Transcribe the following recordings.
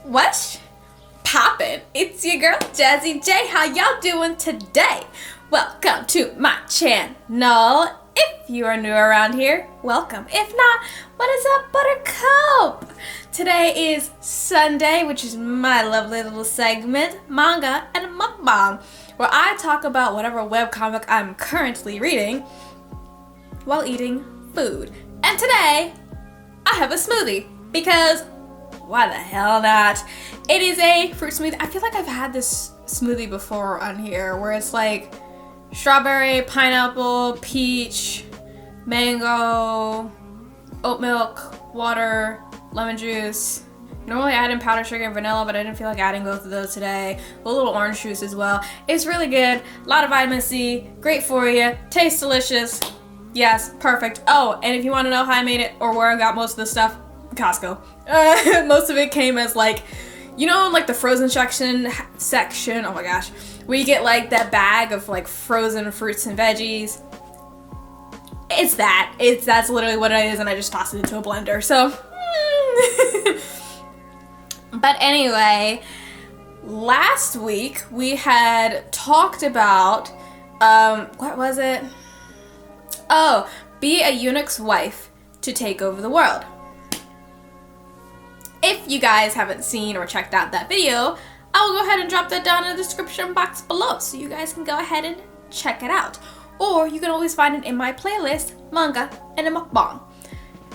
What's poppin'? It's your girl Jazzy J. How y'all doing today? Welcome to my channel. If you are new around here, welcome. If not, what is up, Buttercup? Today is Sunday, which is my lovely little segment, Manga and Mukbang, where I talk about whatever webcomic I'm currently reading while eating food. And today, I have a smoothie because why the hell not? It is a fruit smoothie. I feel like I've had this smoothie before on here where it's like strawberry, pineapple, peach, mango, oat milk, water, lemon juice. Normally I add in powdered sugar and vanilla, but I didn't feel like adding both of those today. A little orange juice as well. It's really good. A lot of vitamin C. Great for you. Tastes delicious. Yes, perfect. Oh, and if you want to know how I made it or where I got most of the stuff, Costco. Most of it came as like, you know, like the frozen section, oh my gosh, where you get like that bag of like frozen fruits and veggies. That's literally what it is, and I just tossed it into a blender. So, but anyway, last week we had talked about, what was it? Oh, be a eunuch's wife to take over the world. If you guys haven't seen or checked out that video, I will go ahead and drop that down in the description box below so you guys can go ahead and check it out. Or you can always find it in my playlist, Manga and a Mukbang.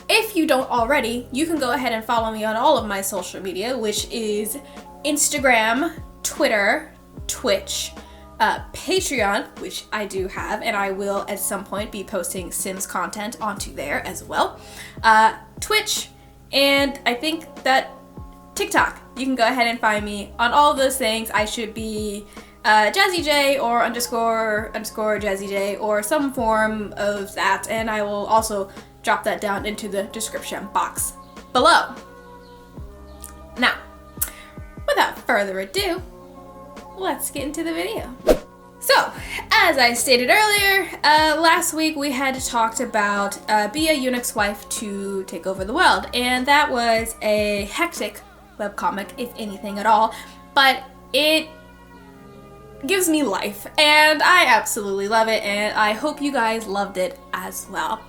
If you don't already, you can go ahead and follow me on all of my social media, which is Instagram, Twitter, Twitch, Patreon, which I do have, and I will at some point be posting Sims content onto there as well, Twitch, and I think that TikTok. You can go ahead and find me on all of those things. I should be Jazzy J or underscore Jazzy J or some form of that, and I will also drop that down into the description box below. Now, without further ado, let's get into the video. So, as I stated earlier, last week we had talked about be a eunuch's wife to take over the world, and that was a hectic webcomic, if anything at all, but it gives me life, and I absolutely love it, and I hope you guys loved it as well.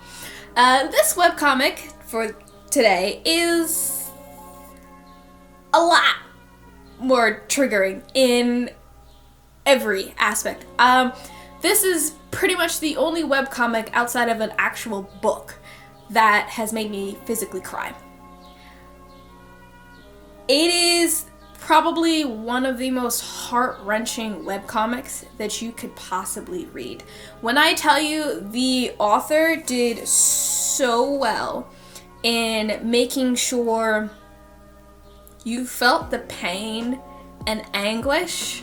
This webcomic for today is a lot more triggering in every aspect. This is pretty much the only webcomic outside of an actual book that has made me physically cry. It is probably one of the most heart-wrenching webcomics that you could possibly read. When I tell you the author did so well in making sure you felt the pain and anguish.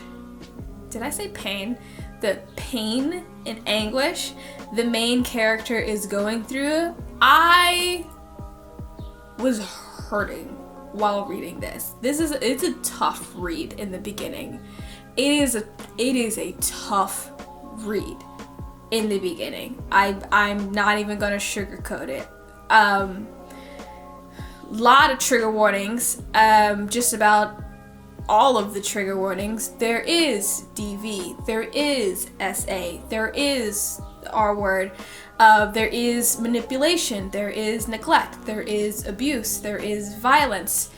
Did I say pain? The pain and anguish the main character is going through. I was hurting while reading this. It's a tough read in the beginning. It is a tough read in the beginning. I'm not even gonna sugarcoat it. Lot of trigger warnings. Just about all of the trigger warnings. There is DV, there is SA, there is R word, there is manipulation, there is neglect, there is abuse, there is violence,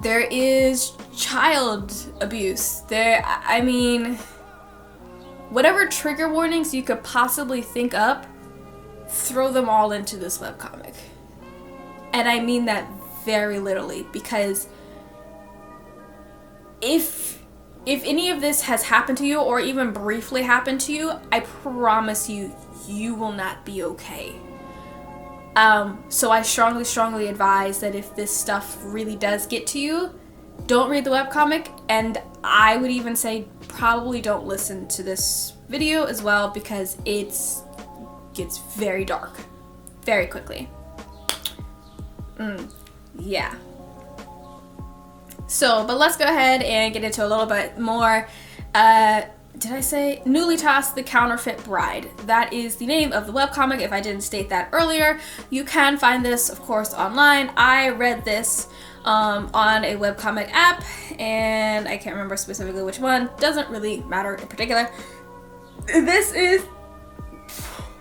there is child abuse, I mean, whatever trigger warnings you could possibly think up, throw them all into this webcomic. And I mean that very literally, because if any of this has happened to you or even briefly happened to you, I promise you, you will not be okay. So I strongly advise that if this stuff really does get to you, don't read the webcomic, and I would even say probably don't listen to this video as well, because it gets very dark very quickly. Yeah. So, but let's go ahead and get into a little bit more did I say Nullitas The Counterfeit Bride? That is the name of the webcomic, if I didn't state that earlier. You can find this, of course, online. I read this on a webcomic app, and I can't remember specifically which one. Doesn't really matter in particular. This is...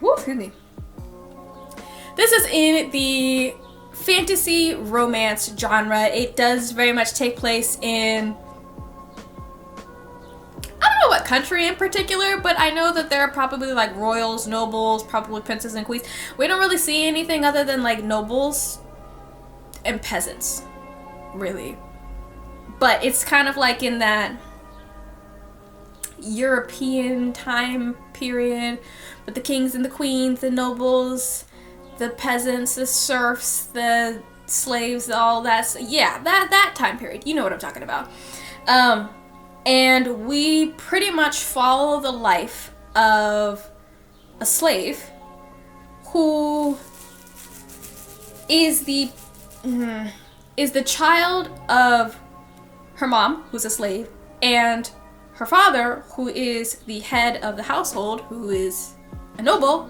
excuse me. This is in the fantasy romance genre. It does very much take place in... I don't know what country in particular, but I know that there are probably like royals, nobles, probably princes and queens. We don't really see anything other than like nobles and peasants, really. But it's kind of like in that European time period with the kings and the queens, the nobles, the peasants, the serfs, the slaves, all that. Yeah, that time period. You know what I'm talking about. And we pretty much follow the life of a slave who is the child of her mom, who's a slave, and her father, who is the head of the household, who is a noble,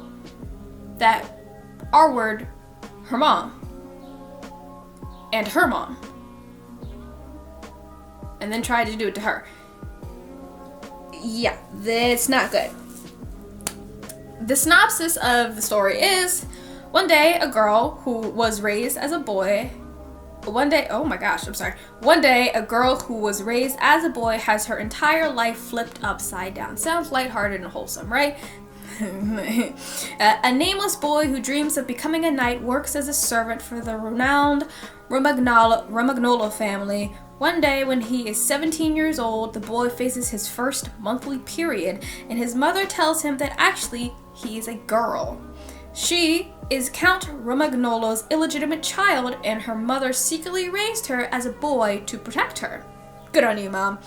that R-word her mom and her mom, and then tried to do it to her. Yeah, that's not good. The synopsis of the story is, one day a girl who was raised as a boy, one day a girl who was raised as a boy has her entire life flipped upside down. Sounds lighthearted and wholesome, right? A nameless boy who dreams of becoming a knight works as a servant for the renowned Romagnola family. One day, when he is 17 years old, the boy faces his first monthly period, and his mother tells him that actually he is a girl. She is Count Romagnolo's illegitimate child, and her mother secretly raised her as a boy to protect her. Good on you, Mom.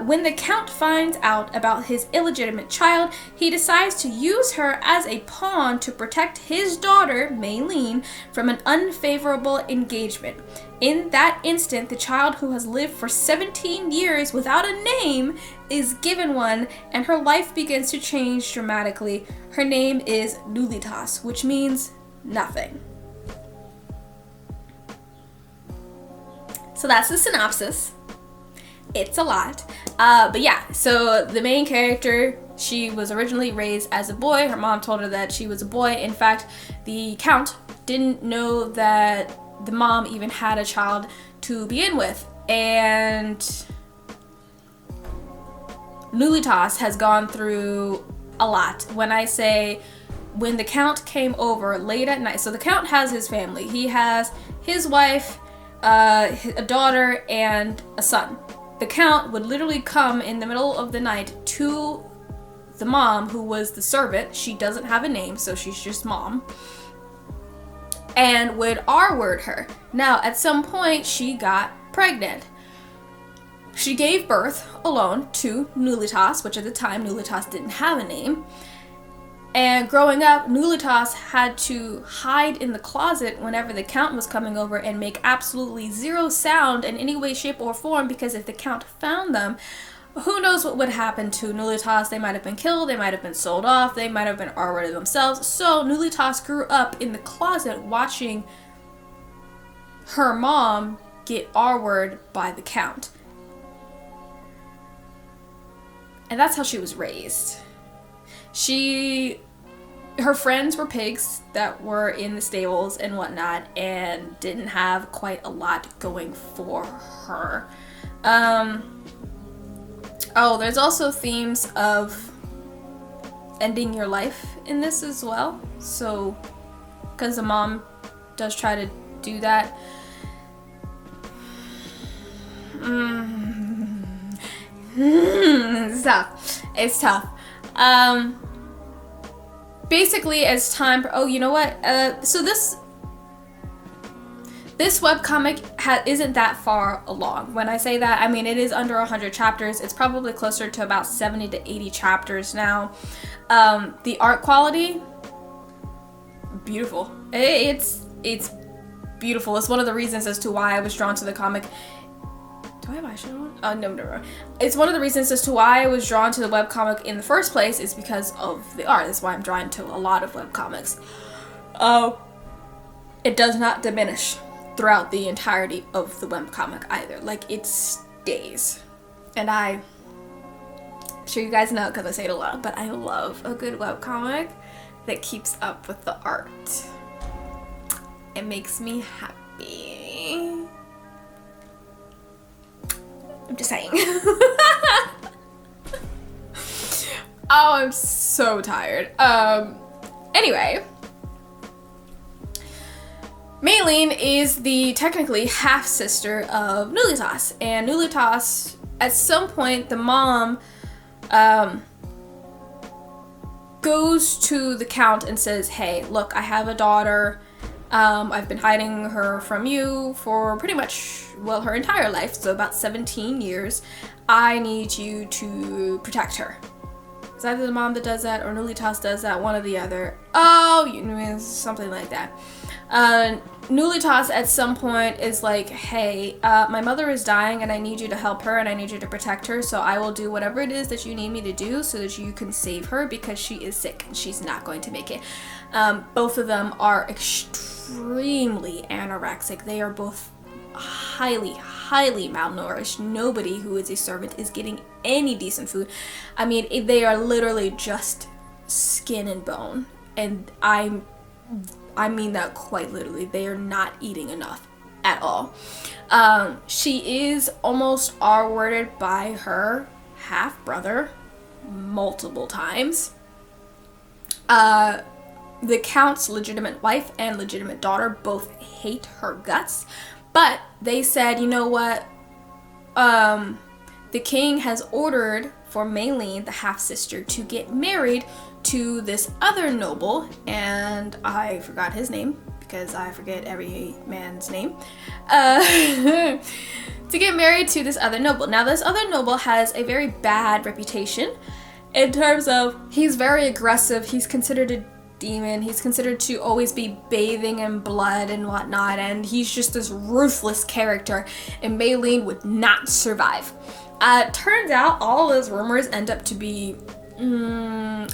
When the Count finds out about his illegitimate child, he decides to use her as a pawn to protect his daughter, Maylene, from an unfavorable engagement. In that instant, the child who has lived for 17 years without a name is given one, and her life begins to change dramatically. Her name is Nullitas, which means nothing. So that's the synopsis. It's a lot. But yeah, so the main character, she was originally raised as a boy. Her mom told her that she was a boy. In fact, the Count didn't know that the mom even had a child to begin with. And Nullitas has gone through a lot. When I say when the Count came over late at night, so the Count has his family. He has his wife, a daughter, and a son. The Count would literally come in the middle of the night to the mom, who was the servant. She doesn't have a name, so she's just Mom, and would R-word her. Now, at some point, she got pregnant. She gave birth alone to Nullitas, which at the time, Nullitas didn't have a name. And growing up, Nullitas had to hide in the closet whenever the Count was coming over and make absolutely zero sound in any way, shape, or form, because if the Count found them, who knows what would happen to Nullitas. They might have been killed, they might have been sold off, they might have been R-worded themselves. So Nullitas grew up in the closet watching her mom get R-worded by the Count. And that's how she was raised. Her friends were pigs that were in the stables and whatnot, and didn't have quite a lot going for her. There's also themes of ending your life in this as well. So, because the mom does try to do that. It's tough. Basically, as time... you know what? So this webcomic isn't that far along. When I say that, I mean it is under 100 chapters. It's probably closer to about 70 to 80 chapters now. The art quality, beautiful. It's beautiful. It's one of the reasons as to why I was drawn to the comic. Do Do I have eyeshadow on? Oh, no. It's one of the reasons as to why I was drawn to the webcomic in the first place is because of the art. That's why I'm drawn to a lot of webcomics. It does not diminish throughout the entirety of the webcomic either. Like, it stays. And I'm sure you guys know because I say it a lot, but I love a good webcomic that keeps up with the art. It makes me happy. I'm just saying. Oh, I'm so tired. Anyway. Maylene is the technically half-sister of Nullitas. And Nullitas, at some point, the mom goes to the Count and says, hey, look, I have a daughter. I've been hiding her from you for pretty much, well, her entire life, so about 17 years. I need you to protect her. It's either the mom that does that or Nullitas does that, one or the other. Oh, something like that. Nullitas at some point is like, hey, my mother is dying and I need you to help her and I need you to protect her, so I will do whatever it is that you need me to do so that you can save her because she is sick and she's not going to make it. Both of them are extremely anorexic. They are both highly malnourished. Nobody who is a servant is getting any decent food. I mean, they are literally just skin and bone. And I mean that quite literally. They are not eating enough at all. She is almost R-worded by her half-brother multiple times. The Count's legitimate wife and legitimate daughter both hate her guts, but they said, you know what, the king has ordered for Maylene, the half-sister, to get married to this other noble, and I forgot his name, because I forget every man's name, to get married to this other noble. Now, this other noble has a very bad reputation in terms of he's very aggressive, he's considered a demon, he's considered to always be bathing in blood and whatnot, and he's just this ruthless character, and Maylene would not survive. Turns out all those rumors end up to be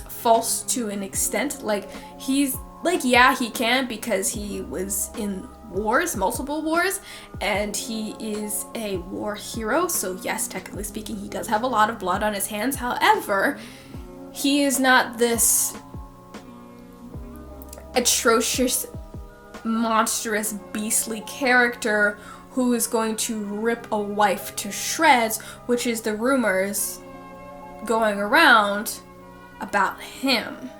false to an extent. Like, he's like, yeah, he can because he was in wars, multiple wars, and he is a war hero, so yes, technically speaking, he does have a lot of blood on his hands. However, he is not this atrocious, monstrous, beastly character who is going to rip a wife to shreds, which is the rumors going around about him.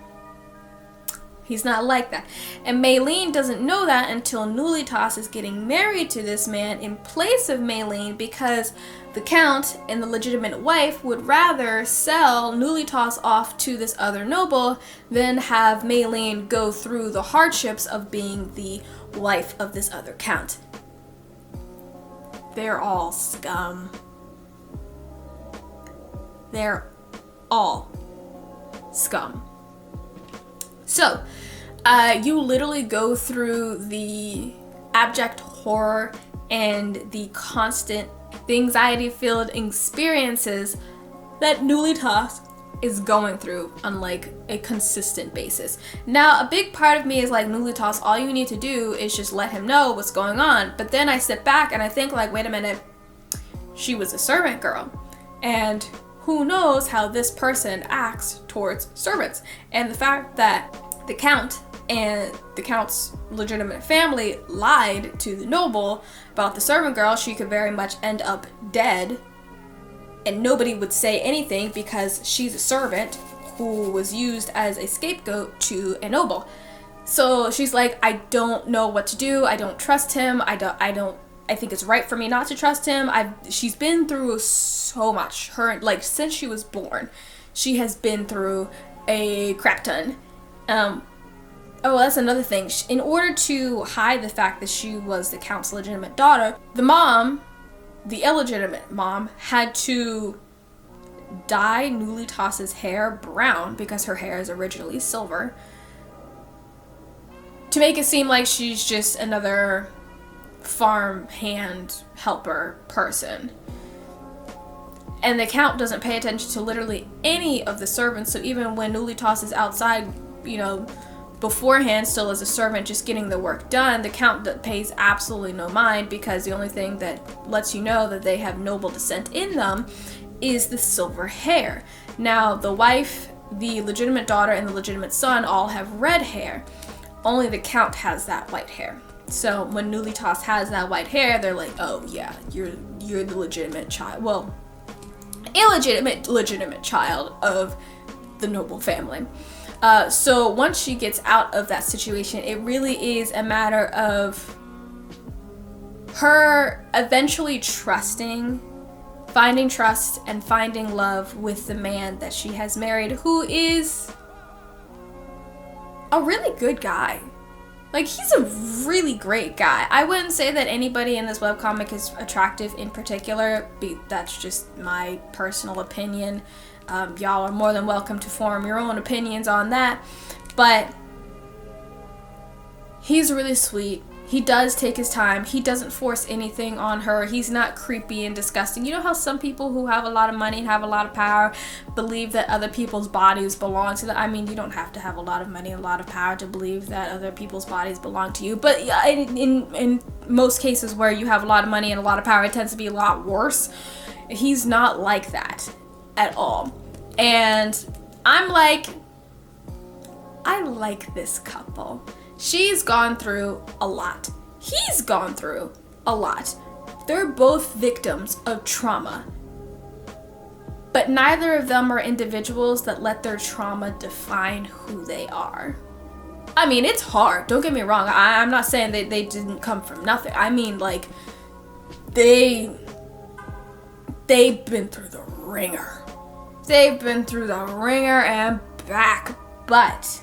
He's not like that. And Maylene doesn't know that until Nullitas is getting married to this man in place of Maylene, because the Count and the legitimate wife would rather sell Nullitas off to this other noble than have Maylene go through the hardships of being the wife of this other Count. They're all scum. They're all scum. So, you literally go through the abject horror and the constant anxiety-filled experiences that Nullitas is going through on like a consistent basis. Now, a big part of me is like, Nullitas, all you need to do is just let him know what's going on. But then I sit back and I think like, wait a minute, she was a servant girl. And who knows how this person acts towards servants. And the fact that the Count and the Count's legitimate family lied to the noble about the servant girl, she could very much end up dead. And nobody would say anything because she's a servant who was used as a scapegoat to a noble. So she's like, I don't know what to do. I don't trust him. I think it's right for me not to trust him. She's been through so much. Her, like, since she was born, she has been through a crap ton. Oh, that's another thing. In order to hide the fact that she was the Count's legitimate daughter, the mom, the illegitimate mom, had to dye Nullitas's hair brown because her hair is originally silver to make it seem like she's just another farm hand helper person. And the Count doesn't pay attention to literally any of the servants. So even when Nullitas is outside, you know, beforehand, still as a servant, just getting the work done, the Count pays absolutely no mind, because the only thing that lets you know that they have noble descent in them is the silver hair. Now, the wife, the legitimate daughter, and the legitimate son all have red hair. Only the Count has that white hair. So when Nullitas has that white hair, they're like, oh yeah, you're the legitimate child. Well, illegitimate, legitimate child of the noble family. So once she gets out of that situation, it really is a matter of her eventually finding trust and finding love with the man that she has married, who is a really good guy. Like, he's a really great guy. I wouldn't say that anybody in this webcomic is attractive in particular. That's just my personal opinion. Y'all are more than welcome to form your own opinions on that. But he's really sweet. He does take his time. He doesn't force anything on her. He's not creepy and disgusting. You know how some people who have a lot of money and have a lot of power believe that other people's bodies belong to them? I mean, you don't have to have a lot of money and a lot of power to believe that other people's bodies belong to you. But in most cases where you have a lot of money and a lot of power, it tends to be a lot worse. He's not like that at all. And I'm like, I like this couple. She's gone through a lot. He's gone through a lot. They're both victims of trauma. But neither of them are individuals that let their trauma define who they are. I mean, it's hard. Don't get me wrong. I'm not saying that they didn't come from nothing. I mean, like, they've been through the ringer. They've been through the ringer and back. But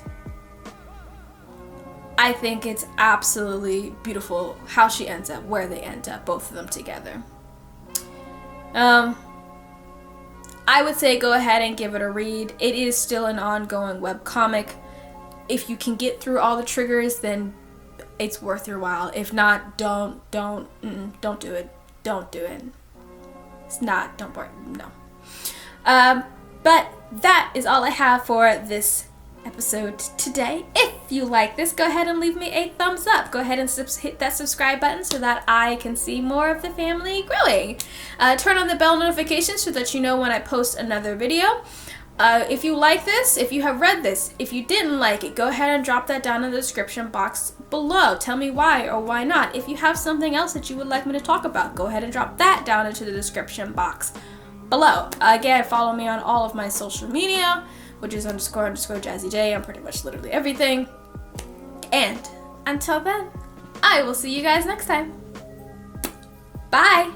I think it's absolutely beautiful how she ends up where they end up, both of them together. I would say go ahead and give it a read. It is still an ongoing webcomic. If you can get through all the triggers, then it's worth your while. If not, don't do it. Don't do it. It's not, don't worry, no. But that is all I have for this episode today. If you like this, go ahead and leave me a thumbs up. Go ahead and hit that subscribe button so that I can see more of the family growing. Turn on the bell notifications so that you know when I post another video. If you like this, if you have read this, if you didn't like it, go ahead and drop that down in the description box below. Tell me why or why not. If you have something else that you would like me to talk about, go ahead and drop that down into the description box below. Again, follow me on all of my social media, which is __JazzyJ. I'm pretty much literally everything. And until then, I will see you guys next time. Bye!